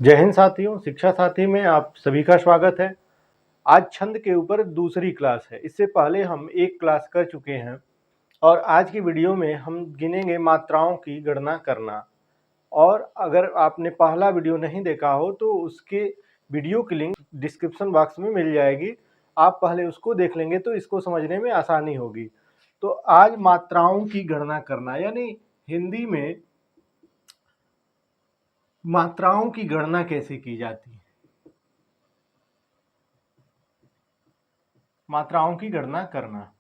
जय हिंद साथियों, शिक्षा साथी में आप सभी का स्वागत है। आज छंद के ऊपर दूसरी क्लास है। इससे पहले हम एक क्लास कर चुके हैं और आज की वीडियो में हम गिनेंगे मात्राओं की गणना करना। और अगर आपने पहला वीडियो नहीं देखा हो तो उसके वीडियो की लिंक डिस्क्रिप्शन बॉक्स में मिल जाएगी। आप पहले उसको देख लेंगे तो इसको समझने में आसानी होगी। तो आज मात्राओं की गणना करना यानी हिंदी में मात्राओं की गणना कैसे की जाती है। मात्राओं की गणना करना।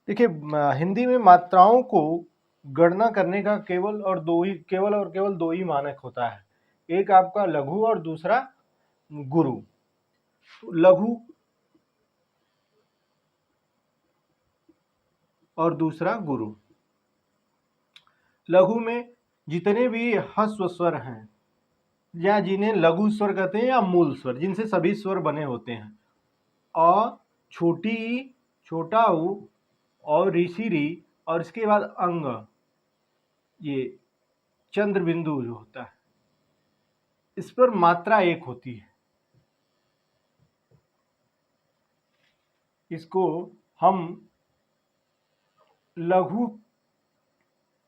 देखिए, हिंदी में मात्राओं को गणना करने का केवल और केवल दो ही मानक होता है। एक आपका लघु और दूसरा गुरु। तो लघु और दूसरा गुरु। लघु में जितने भी ह्रस्व स्वर हैं या जिन्हें लघु स्वर कहते हैं या मूल स्वर, जिनसे सभी स्वर बने होते हैं, अ, छोटी ई, छोटा ऊ और ऋषि री, और इसके बाद अंग, ये चंद्र बिंदु जो होता है, इस पर मात्रा एक होती है। इसको हम लघु,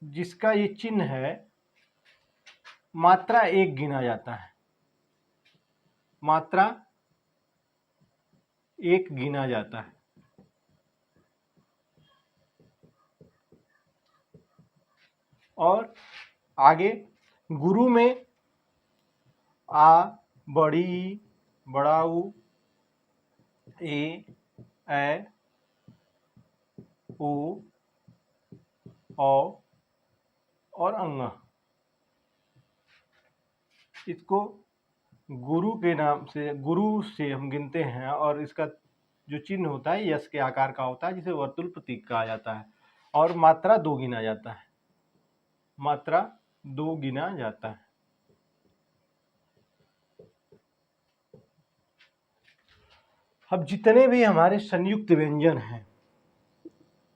जिसका ये चिन्ह है, मात्रा एक गिना जाता है। मात्रा एक गिना जाता है। और आगे गुरु में आ, बड़ी ई, बड़ा ऊ, ए, ऐ, ओ, औ और अंग। इसको गुरु के नाम से, गुरु से हम गिनते हैं और इसका जो चिन्ह होता है यश के आकार का होता है, जिसे वर्तुल प्रतीक कहा जाता है। और मात्रा दो गिना जाता है। मात्रा दो गिना जाता है। अब जितने भी हमारे संयुक्त व्यंजन हैं,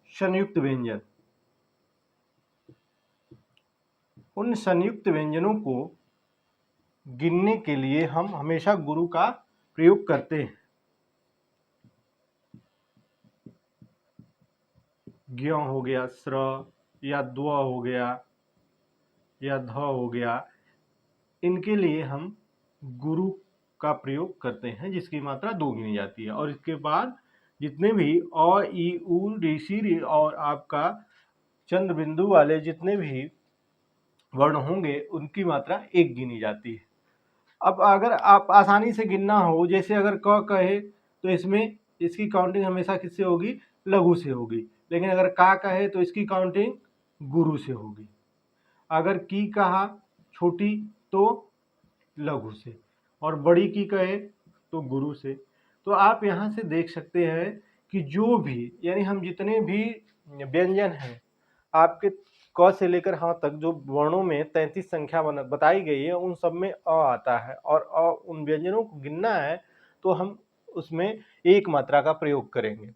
संयुक्त व्यंजन, उन संयुक्त व्यंजनों को गिनने के लिए हम हमेशा गुरु का प्रयोग करते हैं। ज्ञ हो गया, स्र या द्व हो गया या ध हो गया, इनके लिए हम गुरु का प्रयोग करते हैं, जिसकी मात्रा दो गिनी जाती है। और इसके बाद जितने भी अ, ई, उ, ऋषि ऋ और आपका चंद्र बिंदु वाले जितने भी वर्ण होंगे, उनकी मात्रा एक गिनी जाती है। अब अगर आप आसानी से गिनना हो, जैसे अगर क कहे तो इसमें इसकी काउंटिंग हमेशा किससे होगी? लघु से होगी। लेकिन अगर का कहे तो इसकी काउंटिंग गुरु से होगी। अगर की कहा छोटी तो लघु से, और बड़ी की कहे तो गुरु से। तो आप यहाँ से देख सकते हैं कि जो भी, यानी हम जितने भी व्यंजन हैं आपके क से लेकर ह तक, जो वर्णों में 33 संख्या बताई गई है, उन सब में अ आता है। और उन व्यंजनों को गिनना है तो हम उसमें एक मात्रा का प्रयोग करेंगे।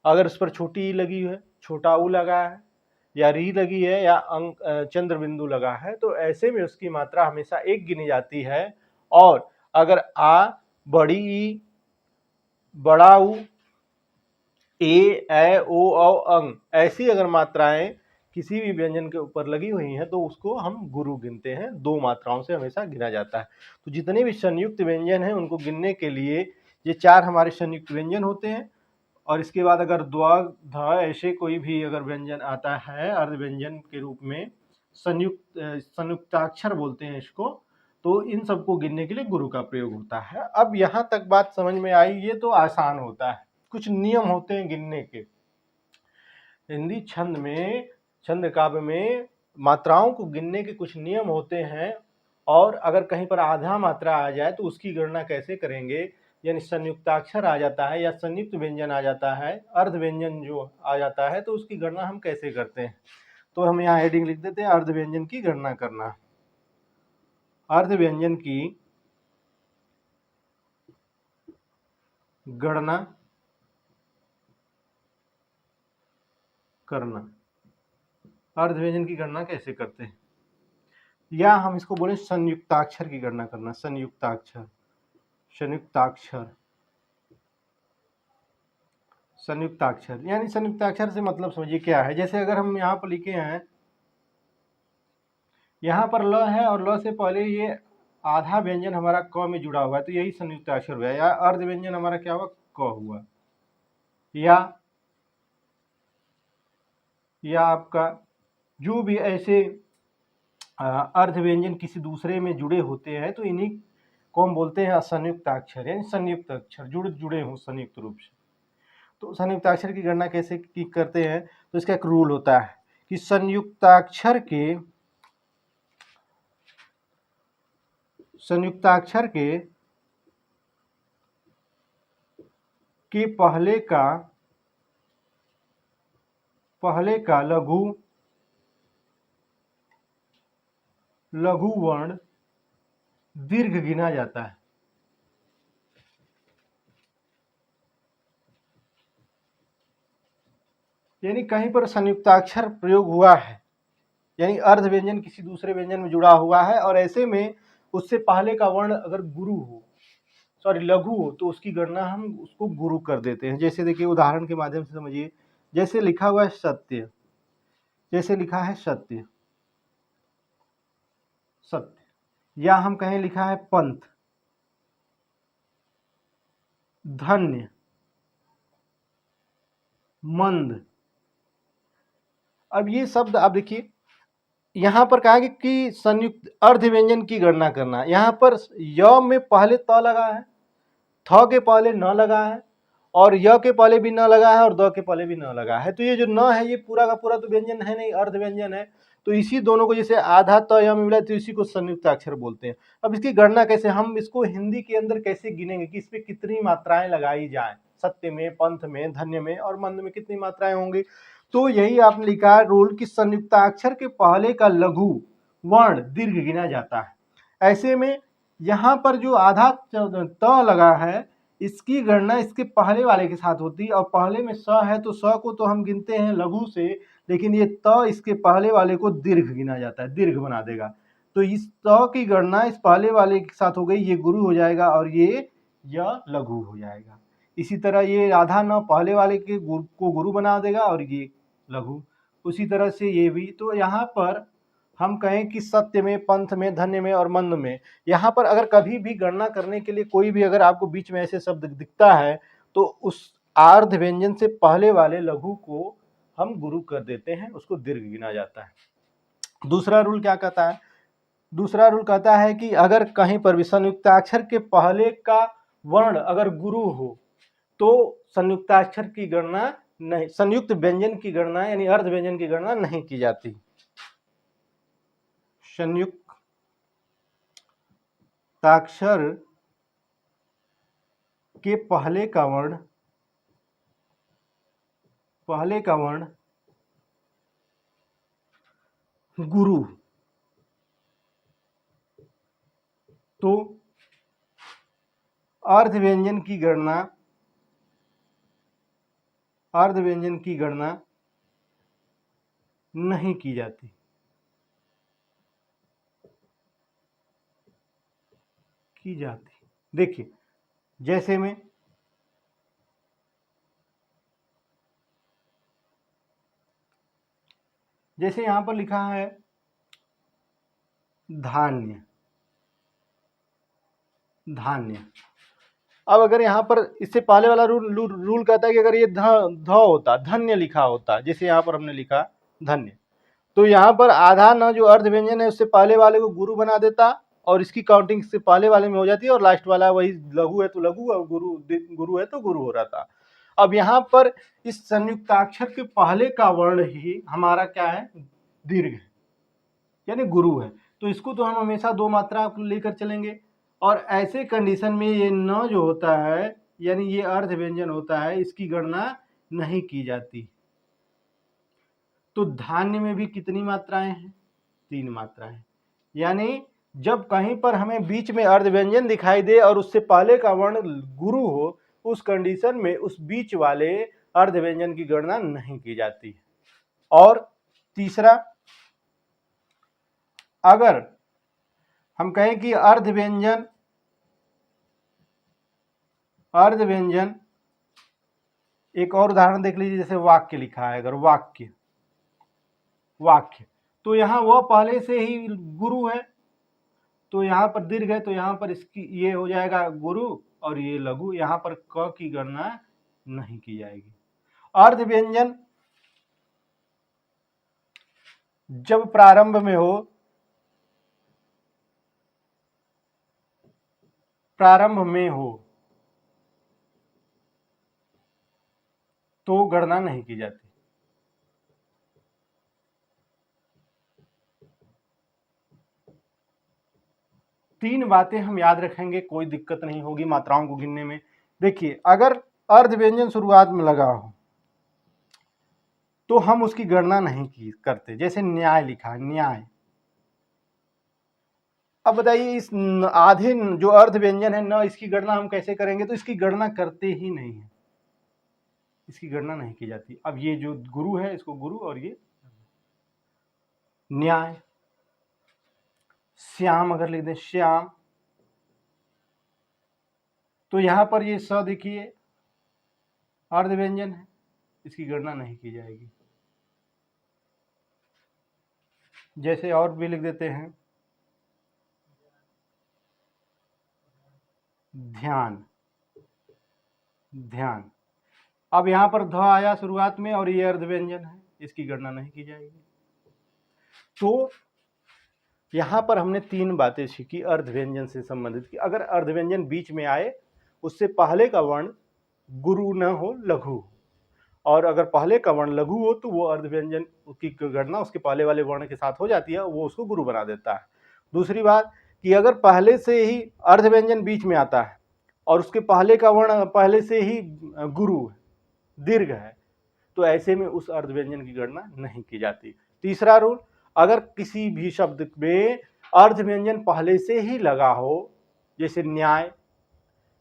अगर उस पर छोटी ई लगी है, छोटा ऊ लगा है, या री लगी है, या चंद्र बिंदु लगा है, तो ऐसे में उसकी मात्रा हमेशा एक गिनी जाती है। और अगर आ, बड़ी ई, बड़ा ऊ, ए, ऐ, ओ, औ, अंग, ऐसी अगर मात्राएं किसी भी व्यंजन के ऊपर लगी हुई हैं तो उसको हम गुरु गिनते हैं। दो मात्राओं से हमेशा गिना जाता है। तो जितने भी संयुक्त व्यंजन हैं उनको गिनने के लिए ये चार हमारे संयुक्त व्यंजन होते हैं। और इसके बाद अगर द्व, ध, ऐसे कोई भी अगर व्यंजन आता है अर्ध व्यंजन के रूप में, संयुक्ताक्षर बोलते हैं इसको, तो इन सबको गिनने के लिए गुरु का प्रयोग होता है। अब यहाँ तक बात समझ में आई, ये तो आसान होता है। कुछ नियम होते हैं गिनने के। हिंदी छंद में, छंद काव्य में मात्राओं को गिनने के कुछ नियम होते हैं। और अगर कहीं पर आधा मात्रा आ जाए तो उसकी गणना कैसे करेंगे, यानी संयुक्ताक्षर आ जाता है या संयुक्त व्यंजन आ जाता है, अर्ध व्यंजन जो आ जाता है, तो उसकी गणना हम कैसे करते हैं। तो हम यहाँ हेडिंग लिख देते हैं, अर्ध व्यंजन की गणना करना। अर्ध व्यंजन की गणना करना। अर्ध व्यंजन की गणना कैसे करते हैं? या हम इसको बोले संयुक्ताक्षर की गणना करना, संयुक्ताक्षर, संयुक्ताक्षर, संयुक्ताक्षर। यानी संयुक्ताक्षर से मतलब समझिए क्या है। जैसे अगर हम यहाँ पर लिखे हैं, यहाँ पर ल है और ल से पहले ये आधा व्यंजन हमारा क में जुड़ा हुआ है, तो यही संयुक्ताक्षर हुआ। या अर्ध व्यंजन हमारा क्या हुआ, क हुआ। या आपका जो भी ऐसे अर्ध व्यंजन किसी दूसरे में जुड़े होते हैं तो इन्हीं को हम बोलते हैं असंयुक्ताक्षर, यानी संयुक्त अक्षर जुड़े हों संयुक्त रूप से। तो संयुक्ताक्षर की गणना कैसे करते हैं, तो इसका एक रूल होता है कि संयुक्ताक्षर के पहले का लघु वर्ण दीर्घ गिना जाता है। यानी कहीं पर संयुक्ताक्षर प्रयोग हुआ है, यानी अर्ध व्यंजन किसी दूसरे व्यंजन में जुड़ा हुआ है और ऐसे में उससे पहले का वर्ण अगर लघु हो तो उसकी गणना हम उसको गुरु कर देते हैं। जैसे देखिए उदाहरण के माध्यम से समझिए, जैसे लिखा हुआ है सत्य, जैसे लिखा है सत्य, या हम कहें लिखा है पंथ, धन्य, मंद। अब ये शब्द आप देखिए यहाँ पर कहा कि संयुक्त अर्ध व्यंजन की गणना करना। यहाँ पर य में पहले त लगा है, थ के पहले न लगा है, और य के पहले भी न लगा है और द के पहले भी न लगा है। तो ये जो न है ये पूरा का पूरा तो व्यंजन है नहीं, अर्ध व्यंजन है। तो इसी दोनों को जैसे आधा त य में मिला तो इसी को संयुक्ताक्षर बोलते हैं। अब इसकी गणना कैसे, हम इसको हिंदी के अंदर कैसे गिनेंगे कि इस पे कितनी मात्राएं लगाई जाए, सत्य में, पंथ में, धन्य में और मंद में कितनी मात्राएं होंगी। तो यही आपने लिखा है रूल कि संयुक्ताक्षर के पहले का लघु वर्ण दीर्घ गिना जाता है। ऐसे में यहाँ पर जो आधा त लगा है इसकी गणना इसके पहले वाले के साथ होती है, और पहले में स है तो स को तो हम गिनते हैं लघु से, लेकिन ये त इसके पहले वाले को दीर्घ गिना जाता है, दीर्घ बना देगा। तो इस त की गणना इस पहले वाले के साथ हो गई, ये गुरु हो जाएगा और ये लघु हो जाएगा। इसी तरह ये आधा न पहले वाले के को गुरु बना देगा और ये लघु, उसी तरह से ये भी। तो यहाँ पर हम कहें कि सत्य में, पंथ में, धन्य में और मंद में, यहाँ पर अगर कभी भी गणना करने के लिए कोई भी अगर आपको बीच में ऐसे शब्द दिखता है तो उस आर्ध व्यंजन से पहले वाले लघु को हम गुरु कर देते हैं, उसको दीर्घ गिना जाता है। दूसरा रूल क्या कहता है, दूसरा रूल कहता है कि अगर कहीं पर भी संयुक्ताक्षर के पहले का वर्ण अगर गुरु हो तो संयुक्ताक्षर की गणना नहीं, संयुक्त व्यंजन की गणना यानी अर्ध व्यंजन की गणना नहीं की जाती। संयुक्ताक्षर के पहले का वर्ण गुरु तो अर्ध व्यंजन की गणना नहीं की जाती। देखिए जैसे में जैसे यहां पर लिखा है धान्य, अब अगर यहाँ पर इससे पहले वाला रूल कहता है कि अगर ये ध होता, धन्य लिखा होता, जैसे यहाँ पर हमने लिखा धन्य, तो यहाँ पर आधा न जो अर्ध व्यंजन है उससे पहले वाले को गुरु बना देता और इसकी काउंटिंग से पहले वाले में हो जाती है, और लास्ट वाला वही लघु है तो लघु और गुरु है तो गुरु हो रहा था। अब यहाँ पर इस संयुक्ताक्षर के पहले का वर्ण ही हमारा क्या है, दीर्घ है यानी गुरु है, तो इसको तो हम हमेशा दो मात्रा लेकर चलेंगे। और ऐसे कंडीशन में ये न जो होता है यानी ये अर्ध व्यंजन होता है, इसकी गणना नहीं की जाती। तो धान्य में भी कितनी मात्राएं हैं, 3 मात्राएं। यानी जब कहीं पर हमें बीच में अर्ध व्यंजन दिखाई दे और उससे पहले का वर्ण गुरु हो, उस कंडीशन में उस बीच वाले अर्ध व्यंजन की गणना नहीं की जाती। और तीसरा, अगर हम कहें कि अर्ध व्यंजन, अर्ध व्यंजन, एक और उदाहरण देख लीजिए, जैसे वाक्य लिखा है, अगर वाक्य, वाक्य तो यहाँ वह पहले से ही गुरु है, तो यहाँ पर दीर्घ है, तो यहाँ पर इसकी ये हो जाएगा गुरु और ये लघु, यहाँ पर क की गणना नहीं की जाएगी। अर्ध व्यंजन जब प्रारंभ में हो, प्रारंभ में हो तो गणना नहीं की जाती। तीन बातें हम याद रखेंगे, कोई दिक्कत नहीं होगी मात्राओं को गिनने में। देखिए, अगर अर्ध व्यंजन शुरुआत में लगा हो तो हम उसकी गणना नहीं करते। जैसे न्याय लिखा है, न्याय। अब बताइए, इस आधे जो अर्ध व्यंजन है न, इसकी गणना हम कैसे करेंगे? तो इसकी गणना करते ही नहीं है, इसकी गणना नहीं की जाती। अब ये जो गुरु है, इसको गुरु, और ये न्याय। श्याम अगर लिख दें, श्याम, तो यहां पर ये स देखिए अर्ध व्यंजन है, इसकी गणना नहीं की जाएगी। जैसे और भी लिख देते हैं, ध्यान, ध्यान। अब यहां पर ध आया शुरुआत में और ये अर्ध व्यंजन है, इसकी गणना नहीं की जाएगी। तो यहां पर हमने तीन बातें सीखी अर्ध व्यंजन से संबंधित की। अगर अर्ध व्यंजन बीच में आए, उससे पहले का वर्ण गुरु न हो, लघु हो, और अगर पहले का वर्ण लघु हो तो वो अर्ध व्यंजन की गणना उसके पहले वाले वर्ण के साथ हो जाती है, वो उसको गुरु बना देता है। दूसरी बात कि अगर पहले से ही अर्ध व्यंजन बीच में आता है और उसके पहले का वर्ण पहले से ही गुरु है, दीर्घ है, तो ऐसे में उस अर्ध व्यंजन की गणना नहीं की जाती। तीसरा रूल, अगर किसी भी शब्द में अर्ध व्यंजन पहले से ही लगा हो, जैसे न्याय,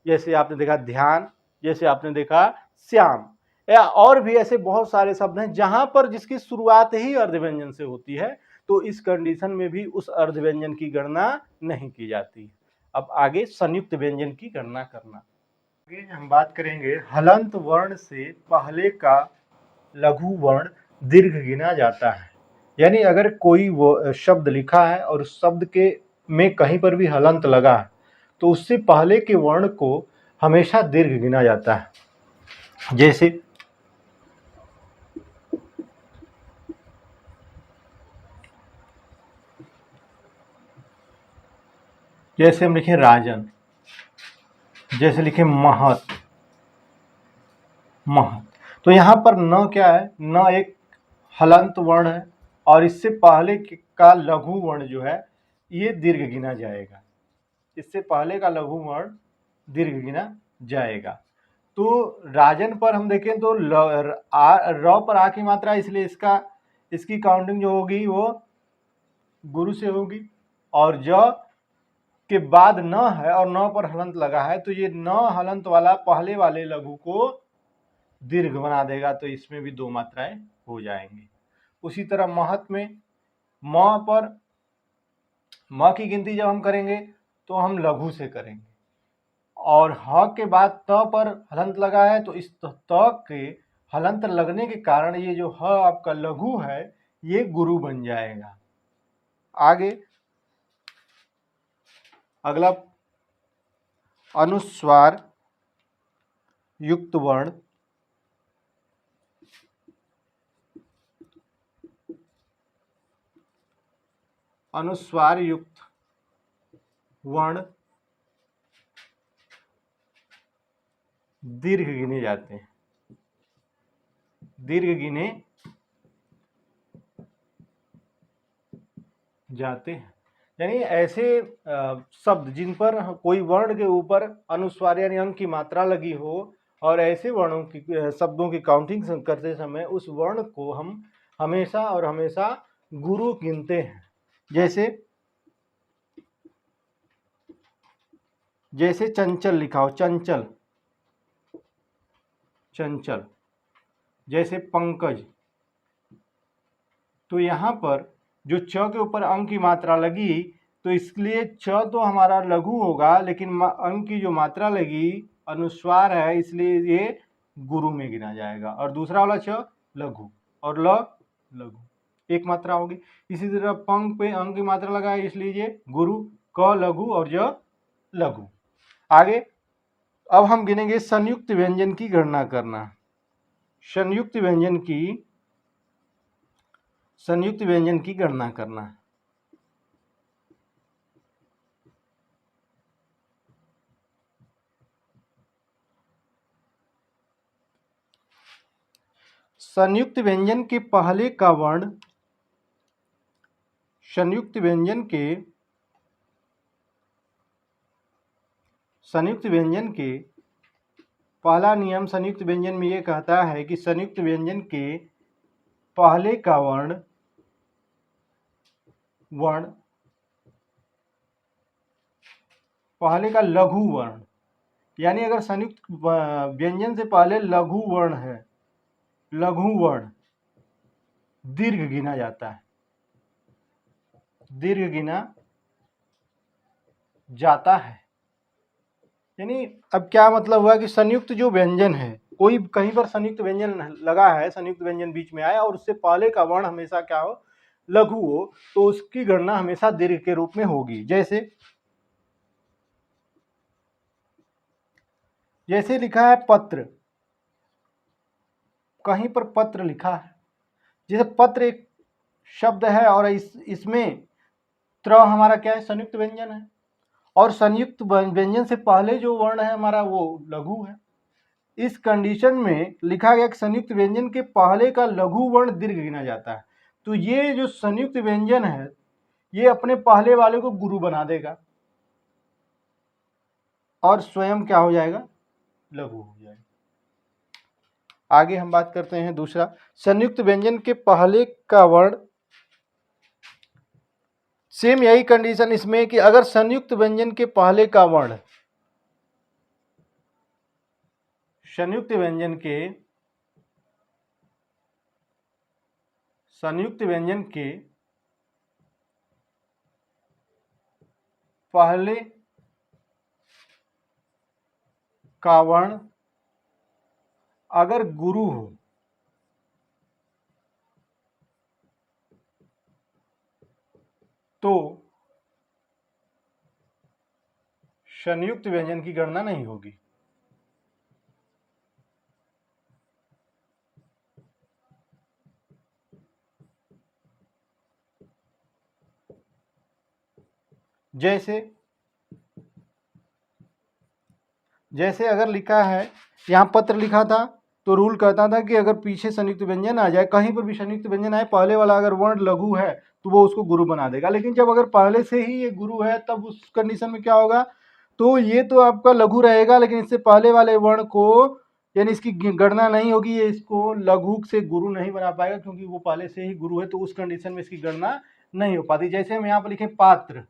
जैसे आपने देखा ध्यान, जैसे आपने देखा श्याम, या और भी ऐसे बहुत सारे शब्द हैं जहां पर जिसकी शुरुआत ही अर्ध व्यंजन से होती है, तो इस कंडीशन में भी उस अर्ध व्यंजन की गणना नहीं की जाती। अब आगे संयुक्त व्यंजन की गणना करना। आगे हम बात करेंगे हलंत वर्ण से पहले का लघु वर्ण दीर्घ गिना जाता है। यानी अगर कोई वो शब्द लिखा है और उस शब्द के में कहीं पर भी हलंत लगा है, तो उससे पहले के वर्ण को हमेशा दीर्घ गिना जाता है। जैसे हम लिखे राजन, जैसे लिखे महत, महत, तो यहां पर न क्या है? न एक हलंत वर्ण है और इससे पहले का लघु वर्ण जो है ये दीर्घ गिना जाएगा, इससे पहले का लघु वर्ण दीर्घ गिना जाएगा। तो राजन पर हम देखें तो र पर आ की मात्रा, इसलिए इसकी काउंटिंग जो होगी वो गुरु से होगी, और ज के बाद न है और न पर हलंत लगा है, तो ये न हलंत वाला पहले वाले लघु को दीर्घ बना देगा, तो इसमें भी दो मात्राएं हो जाएंगी। उसी तरह महत में म पर म की गिनती जब हम करेंगे तो हम लघु से करेंगे, और ह के बाद त पर हलंत लगा है, तो इस त के हलंत लगने के कारण ये जो ह आपका लघु है ये गुरु बन जाएगा। आगे अगला अनुस्वार युक्त वर्ण, अनुस्वार युक्त वर्ण दीर्घ गिने जाते हैं, दीर्घ गिने जाते हैं। यानी ऐसे शब्द जिन पर कोई वर्ण के ऊपर अनुस्वार यानी अंक की मात्रा लगी हो, और ऐसे वर्णों की शब्दों की काउंटिंग करते समय उस वर्ण को हम हमेशा और हमेशा गुरु गिनते हैं। जैसे चंचल लिखा हो, चंचल, चंचल, जैसे पंकज, तो यहां पर जो च के ऊपर अंक की मात्रा लगी तो इसलिए च तो हमारा लघु होगा, लेकिन अंग की जो मात्रा लगी अनुस्वार है, इसलिए ये गुरु में गिना जाएगा। और दूसरा वाला च लघु और ल लघु, एक मात्रा होगी। इसी तरह पंग पे अंग की मात्रा लगा है, इसलिए ये गुरु, क लघु और ज लघु। आगे अब हम गिनेंगे संयुक्त व्यंजन की गणना करना। संयुक्त व्यंजन की गणना करना। संयुक्त व्यंजन के पहले का वर्ण, संयुक्त व्यंजन के पहला नियम संयुक्त व्यंजन में ये कहता है कि संयुक्त व्यंजन के पहले का वर्ण पहले का लघु वर्ण, यानी अगर संयुक्त व्यंजन से पहले लघु वर्ण है, लघु वर्ण दीर्घ गिना जाता है, दीर्घ गिना जाता है। यानी अब क्या मतलब हुआ कि संयुक्त जो व्यंजन है, कोई कहीं पर संयुक्त व्यंजन लगा है, संयुक्त व्यंजन बीच में आया और उससे पहले का वर्ण हमेशा क्या हो, लघु हो, तो उसकी गणना हमेशा दीर्घ के रूप में होगी। जैसे लिखा है पत्र, कहीं पर पत्र लिखा है, जैसे पत्र एक शब्द है और इसमें त्र हमारा क्या है, संयुक्त व्यंजन है, और संयुक्त व्यंजन से पहले जो वर्ण है हमारा वो लघु है। इस कंडीशन में लिखा गया कि संयुक्त व्यंजन के पहले का लघु वर्ण दीर्घ गिना जाता है। तो ये जो संयुक्त व्यंजन है ये अपने पहले वाले को गुरु बना देगा और स्वयं क्या हो जाएगा, लघु हो जाएगा। आगे हम बात करते हैं दूसरा, संयुक्त व्यंजन के पहले का वर्ण, सेम यही कंडीशन इसमें कि अगर संयुक्त व्यंजन के पहले का वर्ण, संयुक्त व्यंजन के पहले का वर्ण अगर गुरु हो तो संयुक्त व्यंजन की गणना नहीं होगी। जैसे अगर लिखा है, यहाँ पत्र लिखा था तो रूल कहता था कि अगर पीछे संयुक्त व्यंजन आ जाए, कहीं पर भी संयुक्त व्यंजन आए, पहले वाला अगर वर्ण लघु है तो वो उसको गुरु बना देगा। लेकिन जब अगर पहले से ही ये गुरु है तब उस कंडीशन में क्या होगा, तो ये तो आपका लघु रहेगा, लेकिन इससे पहले वाले वर्ण को, यानी इसकी गणना नहीं होगी, ये इसको लघु से गुरु नहीं बना पाएगा क्योंकि वो पहले से ही गुरु है, तो उस कंडीशन में इसकी गणना नहीं हो पाती। जैसे हम यहाँ पर लिखे पात्र,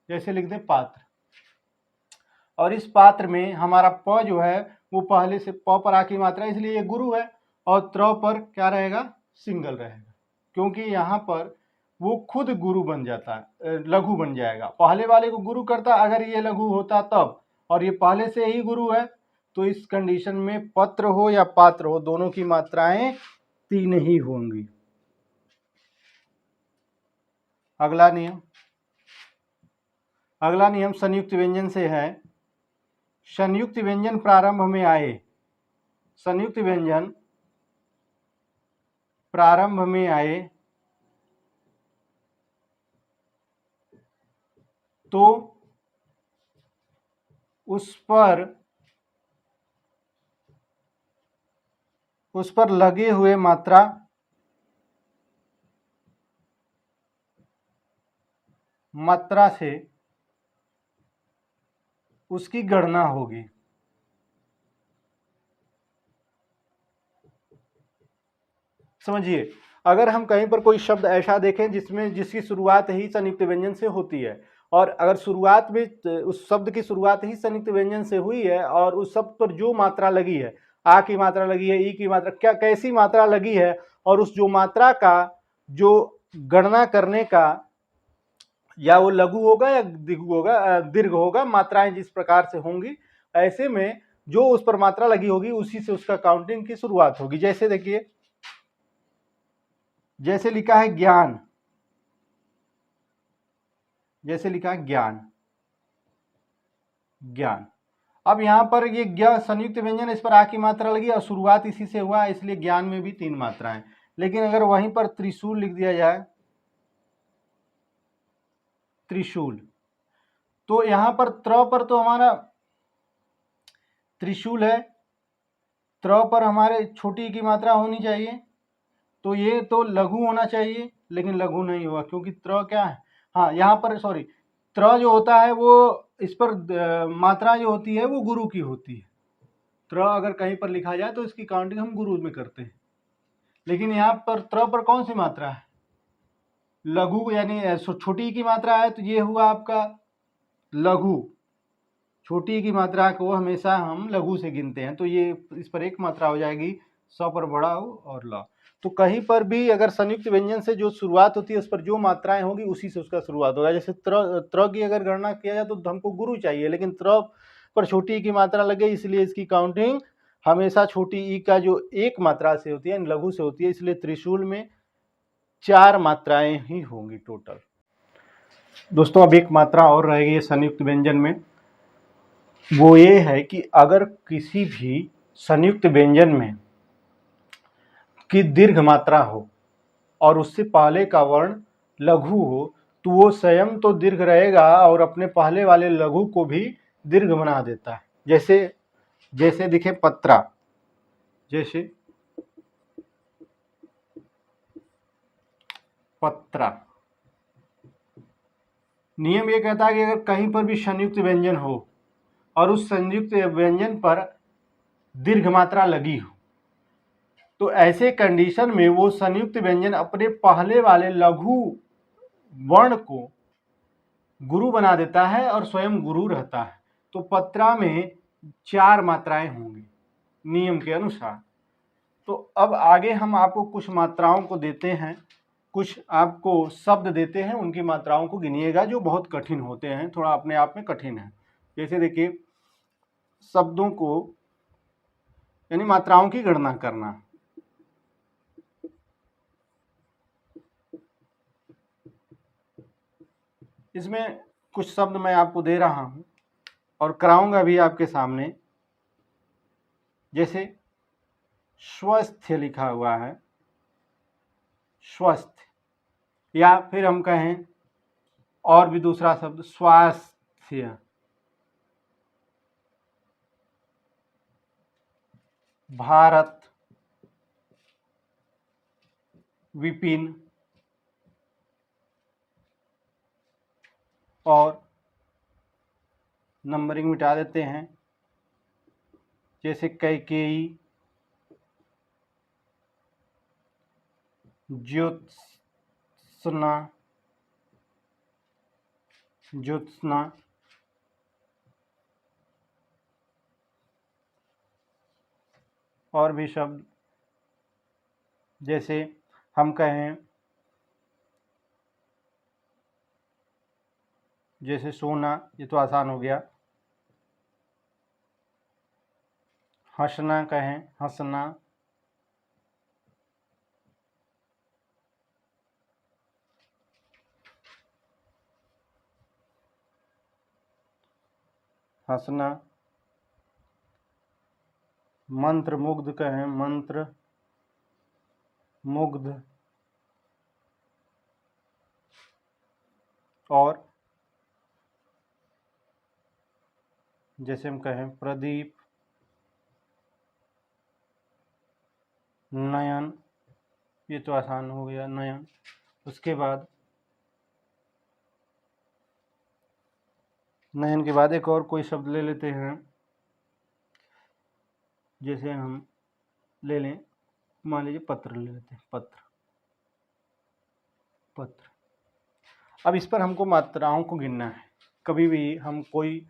जैसे लिख दे पात्र, और इस पात्र में हमारा प जो है वो पहले से प पर आ की मात्रा, इसलिए ये गुरु है, और त्र पर क्या रहेगा, सिंगल रहेगा, क्योंकि यहाँ पर वो खुद गुरु बन जाता है, लघु बन जाएगा। पहले वाले को गुरु करता अगर ये लघु होता तब, और ये पहले से ही गुरु है, तो इस कंडीशन में पत्र हो या पात्र हो, दोनों की मात्राएं 3 ही होंगी। अगला नियम संयुक्त व्यंजन से है। संयुक्त व्यंजन प्रारंभ में आए, संयुक्त व्यंजन प्रारंभ में आए तो उस पर लगे हुए मात्रा से उसकी गणना होगी। समझिए, अगर हम कहीं पर कोई शब्द ऐसा देखें जिसकी शुरुआत ही संयुक्त व्यंजन से होती है, और अगर शुरुआत में उस शब्द की शुरुआत ही संयुक्त व्यंजन से हुई है और उस शब्द पर जो मात्रा लगी है, आ की मात्रा लगी है, ई की मात्रा, क्या कैसी मात्रा लगी है, और उस जो मात्रा का जो गणना करने का या वो लघु होगा या दीर्घ होगा, मात्राएं जिस प्रकार से होंगी ऐसे में जो उस पर मात्रा लगी होगी उसी से उसका काउंटिंग की शुरुआत होगी। जैसे देखिए, जैसे लिखा है ज्ञान, जैसे लिखा है ज्ञान, ज्ञान। अब यहाँ पर ये ज्ञ संयुक्त व्यंजन, इस पर आ की मात्रा लगी और शुरुआत इसी से हुआ, इसलिए ज्ञान में भी 3 मात्राएं। लेकिन अगर वहीं पर त्रिशूल लिख दिया जाए, त्रिशूल, तो यहाँ पर त्र पर तो हमारा त्रिशूल है, त्र पर हमारे छोटी की मात्रा होनी चाहिए, तो ये तो लघु होना चाहिए, लेकिन लघु नहीं हुआ क्योंकि त्र क्या है, हाँ यहाँ पर सॉरी, त्र जो होता है वो इस पर मात्रा जो होती है वो गुरु की होती है। त्र अगर कहीं पर लिखा जाए तो इसकी काउंटिंग हम गुरु में करते हैं, लेकिन यहाँ पर त्र पर कौन सी मात्रा है, लघु, यानी छोटी की मात्रा है, तो ये हुआ आपका लघु। छोटी की मात्रा को हमेशा हम लघु से गिनते हैं, तो ये इस पर एक मात्रा हो जाएगी, 100 पर बड़ा हो और ल। तो कहीं पर भी अगर संयुक्त व्यंजन से जो शुरुआत होती है उस पर जो मात्राएं होगी उसी से उसका शुरुआत होगा। जैसे त्र की अगर गणना किया जाए तो हमको गुरु चाहिए, लेकिन त्र पर छोटी की मात्रा लगे, इसलिए इसकी काउंटिंग हमेशा छोटी ई का जो एक मात्रा से होती है, लघु से होती है, इसलिए त्रिशूल में 4 मात्राएं ही होंगी टोटल। दोस्तों अब एक मात्रा और रहेगी संयुक्त व्यंजन में, वो ये है कि अगर किसी भी संयुक्त व्यंजन में की दीर्घ मात्रा हो और उससे पहले का वर्ण लघु हो, तो वो स्वयं तो दीर्घ रहेगा और अपने पहले वाले लघु को भी दीर्घ बना देता है। जैसे जैसे दिखे पत्रा, जैसे पत्रा। नियम ये कहता है कि अगर कहीं पर भी संयुक्त व्यंजन हो और उस संयुक्त व्यंजन पर दीर्घ मात्रा लगी हो, तो ऐसे कंडीशन में वो संयुक्त व्यंजन अपने पहले वाले लघु वर्ण को गुरु बना देता है और स्वयं गुरु रहता है। तो पत्रा में 4 मात्राएं होंगी नियम के अनुसार। तो अब आगे हम आपको कुछ मात्राओं को देते हैं, कुछ आपको शब्द देते हैं, उनकी मात्राओं को गिनिएगा जो बहुत कठिन होते हैं, थोड़ा अपने आप में कठिन है। जैसे देखिए, शब्दों को यानी मात्राओं की गणना करना। इसमें कुछ शब्द मैं आपको दे रहा हूं और कराऊंगा भी आपके सामने। जैसे स्वस्थ लिखा हुआ है, स्वस्थ, या फिर हम कहें और भी दूसरा शब्द स्वास्थ्य, भारत, विपिन, और नंबरिंग मिटा देते हैं, जैसे कैकेयी, ज्योत्सना, ज्योत्सना, और भी शब्द जैसे हम कहें, जैसे सोना, ये तो आसान हो गया। हंसना कहें, हंसना, हंसना। मंत्र मुग्ध कहें, मंत्र मुग्ध, और जैसे हम कहें प्रदीप, नयन, ये तो आसान हो गया, नयन। उसके बाद नयन के बाद एक और कोई शब्द ले लेते हैं, जैसे हम ले लें, मान लीजिए पत्र ले लेते हैं, पत्र, पत्र। अब इस पर हमको मात्राओं को गिनना है। कभी भी हम कोई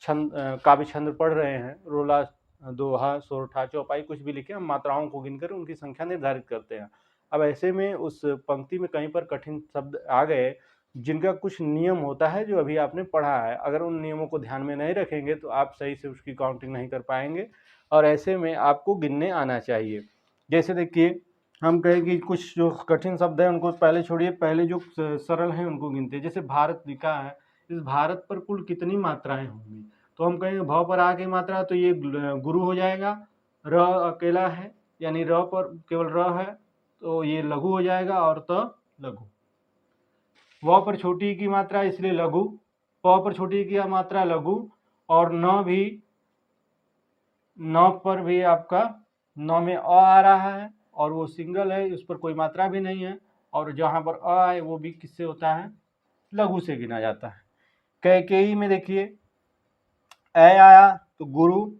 छंद, काव्य छंद पढ़ रहे हैं, रोला, दोहा, सोरठा, चौपाई, कुछ भी लिखे, हम मात्राओं को गिनकर उनकी संख्या निर्धारित करते हैं। अब ऐसे में उस पंक्ति में कहीं पर कठिन शब्द आ गए जिनका कुछ नियम होता है जो अभी आपने पढ़ा है। अगर उन नियमों को ध्यान में नहीं रखेंगे तो आप सही से उसकी काउंटिंग नहीं कर पाएंगे, और ऐसे में आपको गिनने आना चाहिए। जैसे देखिए, हम कहें कि कुछ जो कठिन शब्द है उनको पहले छोड़िए, पहले जो सरल हैं उनको गिनते हैं। जैसे भारत लिखा है, इस भारत पर कुल कितनी मात्राएं होंगी, तो हम कहेंगे भ पर आ की मात्रा, तो ये गुरु हो जाएगा। र अकेला है, यानी र पर केवल र है, तो ये लघु हो जाएगा, और त लघु। व पर छोटी की मात्रा इसलिए लघु, प पर छोटी की मात्रा लघु, और न भी, न पर भी आपका न में अ आ रहा है और वो सिंगल है, उस पर कोई मात्रा भी नहीं है, और जहाँ पर अ आए वो भी किससे होता है, लघु से गिना जाता है। कैकेयी में देखिए, ए आया तो गुरु,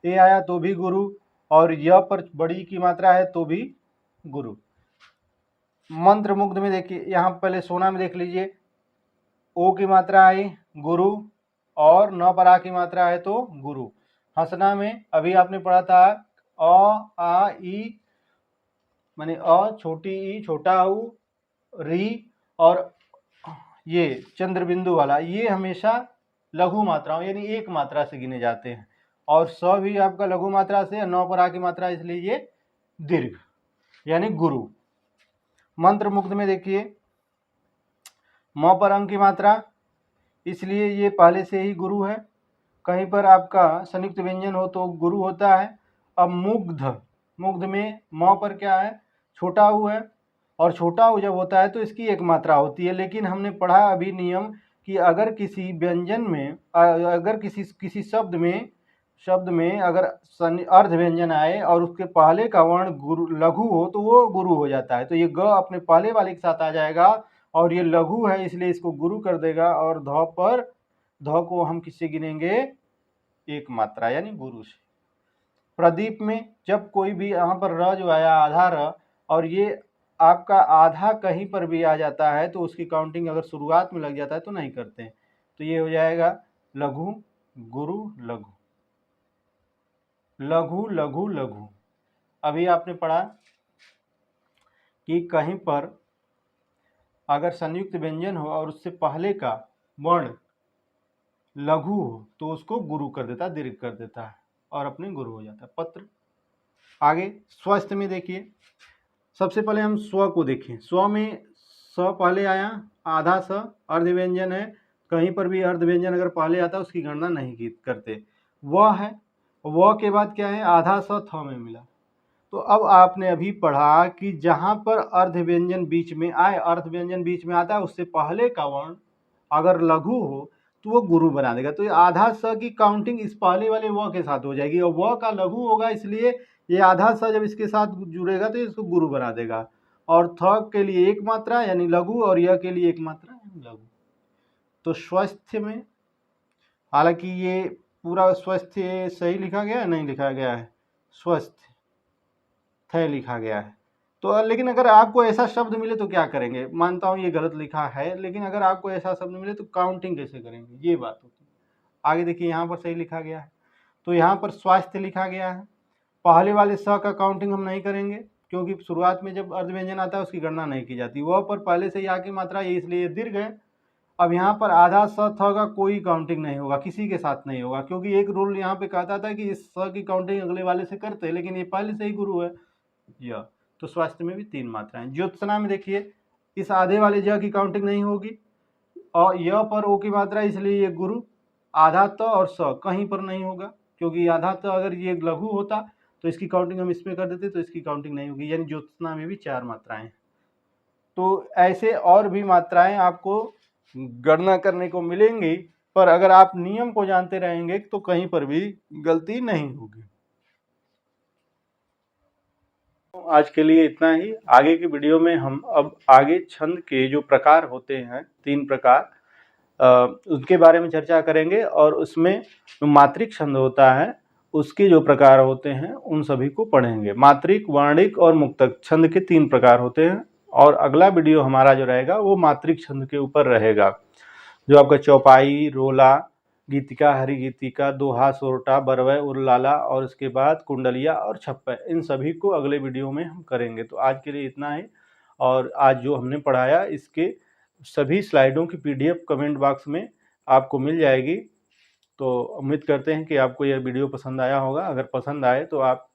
ए आया तो भी गुरु, और य पर बड़ी की मात्रा है तो भी गुरु। मंत्र मुग्ध में देखिए, यहाँ पहले सोना में देख लीजिए, ओ की मात्रा आई गुरु, और न पर आ की मात्रा है तो गुरु। हंसना में अभी आपने पढ़ा था अ आ ई, माने अ छोटी ई छोटा ऊ री, और ये चंद्र बिंदु वाला, ये हमेशा लघु मात्राओं यानी एक मात्रा से गिने जाते हैं, और स भी आपका लघु मात्रा से, नौ पर आ की मात्रा, इसलिए ये दीर्घ यानी गुरु। मंत्र मुग्ध में देखिए, म पर अंग की मात्रा, इसलिए ये पहले से ही गुरु है। कहीं पर आपका संयुक्त व्यंजन हो तो गुरु होता है। अब मुग्ध, मुग्ध में म पर क्या है, छोटा ऊ है, और छोटा ऊ जब होता है तो इसकी एक मात्रा होती है। लेकिन हमने पढ़ा अभी नियम कि अगर किसी व्यंजन में, अगर किसी शब्द में अगर अर्ध व्यंजन आए और उसके पहले का वर्ण गुरु लघु हो तो वो गुरु हो जाता है। तो ये ग अपने पहले वाले के साथ आ जाएगा, और ये लघु है इसलिए इसको गुरु कर देगा, और ध को हम किससे गिनेंगे, एक मात्रा यानी गुरु से। प्रदीप में जब कोई भी यहाँ पर र जो आया आधा र, और ये आपका आधा कहीं पर भी आ जाता है तो उसकी काउंटिंग अगर शुरुआत में लग जाता है तो नहीं करते हैं, तो ये हो जाएगा लघु गुरु लघु, लघु लघु लघु। अभी आपने पढ़ा कि कहीं पर अगर संयुक्त व्यंजन हो और उससे पहले का वर्ण लघु हो तो उसको गुरु कर देता है, दीर्घ कर देता है, और अपने गुरु हो जाता है। पत्र। आगे स्वस्थ में देखिए, सबसे पहले हम स्व को देखें। स्व में स पहले आया, आधा स अर्ध व्यंजन है, कहीं पर भी अर्ध व्यंजन अगर पहले आता है उसकी गणना नहीं करते। वह है, व के बाद क्या है, आधा स थ में मिला। तो अब आपने अभी पढ़ा कि जहाँ पर अर्ध व्यंजन बीच में आए, अर्ध व्यंजन बीच में आता है, उससे पहले का वर्ण अगर लघु हो तो वो गुरु बना देगा। तो ये आधा स की काउंटिंग इस पहले वाले व के साथ हो जाएगी, और व का लघु होगा इसलिए ये आधा स जब इसके साथ जुड़ेगा तो इसको गुरु बना देगा। और थ के लिए एक मात्रा यानी लघु, और य के लिए एक मात्रा यानी लघु। तो स्वस्थ में, हालांकि ये पूरा स्वस्थ सही लिखा गया है, नहीं लिखा गया है, स्वस्थ थ लिखा गया है। तो लेकिन अगर आपको ऐसा शब्द मिले तो क्या करेंगे, मानता हूँ ये गलत लिखा है, लेकिन अगर आपको ऐसा शब्द मिले तो काउंटिंग कैसे करेंगे, ये बात होती है। आगे देखिए, यहाँ पर सही लिखा गया है, तो यहाँ पर स्वास्थ्य लिखा गया है। पहले वाले स का काउंटिंग हम नहीं करेंगे क्योंकि शुरुआत में जब अर्ध व्यंजन आता है उसकी गणना नहीं की जाती। वह पर पहले से ही आ की मात्रा है इसलिए दीर्घ है। अब यहाँ पर आधा स थ का कोई काउंटिंग नहीं होगा, किसी के साथ नहीं होगा, क्योंकि एक रूल यहाँ पे कहता था कि इस स की काउंटिंग अगले वाले से करते हैं, लेकिन ये पहले से ही गुरु है यह। तो स्वास्थ्य में भी 3 मात्राएं। ज्योत्सना में देखिए, इस आधे वाले ज की काउंटिंग नहीं होगी, और य पर ओ की मात्रा इसलिए ये गुरु। आधा त और स कहीं पर नहीं होगा, क्योंकि आधा त अगर ये लघु होता तो इसकी काउंटिंग हम इसमें कर देते तो इसकी काउंटिंग नहीं होगी, यानी ज्योत्सना में भी 4 मात्राएं। तो ऐसे और भी मात्राएं आपको गणना करने को मिलेंगी, पर अगर आप नियम को जानते रहेंगे तो कहीं पर भी गलती नहीं होगी। आज के लिए इतना ही। आगे की वीडियो में हम अब आगे छंद के जो प्रकार होते हैं, 3 प्रकार, उसके बारे में चर्चा करेंगे, और उसमें मात्रिक छंद होता है उसके जो प्रकार होते हैं उन सभी को पढ़ेंगे। मात्रिक, वर्णिक और मुक्तक छंद के 3 प्रकार होते हैं, और अगला वीडियो हमारा जो रहेगा वो मात्रिक छंद के ऊपर रहेगा, जो आपका चौपाई, रोला, गीतिका, हरि गीतिका, दोहा, सोरठा, बरवै, उरलाला, और उसके बाद कुंडलिया और छप्पै, इन सभी को अगले वीडियो में हम करेंगे। तो आज के लिए इतना ही, और आज जो हमने पढ़ाया इसके सभी स्लाइडों की PDF कमेंट बॉक्स में आपको मिल जाएगी। तो उम्मीद करते हैं कि आपको यह वीडियो पसंद आया होगा। अगर पसंद आए तो आप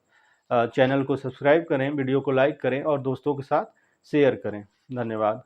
चैनल को सब्सक्राइब करें, वीडियो को लाइक करें और दोस्तों के साथ शेयर करें। धन्यवाद।